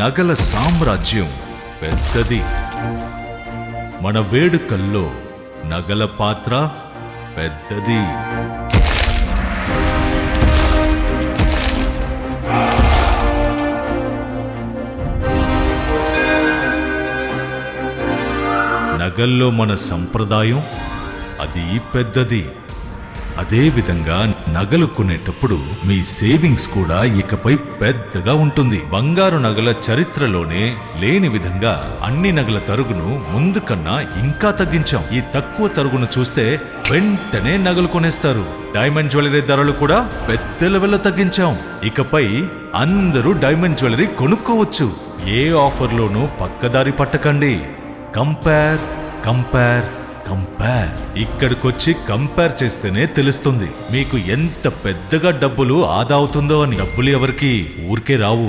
నగల సామ్రాజ్యం పెద్దది. మన వేడుకల్లో నగల పాత్ర పెద్దది. నగల్లో మన సంప్రదాయం అది పెద్దది. అదే విధంగా నగలు కొనేటప్పుడు మీ సేవింగ్స్ కూడా ఇకపై పెద్దగా ఉంటుంది. బంగారు నగల చరిత్రలోనే లేని విధంగా అన్ని నగల తరుగును ముందు కన్నా ఇంకా తగ్గించాం. ఈ తక్కువ తరుగును చూస్తే వెంటనే నగలు కొనేస్తారు. డైమండ్ జ్యువెలరీ ధరలు కూడా పెద్ద లెవెల్లో తగ్గించాం. ఇకపై అందరూ డైమండ్ జ్యువెలరీ కొనుక్కోవచ్చు. ఏ ఆఫర్లోనూ పక్కదారి పట్టకండి. Compare compare compare. ఇక్కడికొచ్చి కంపేర్ చేస్తేనే తెలుస్తుంది మీకు ఎంత పెద్దగా డబ్బులు ఆదా అవుతుందో అని. డబ్బులు ఎవరికి ఊరికే రావు.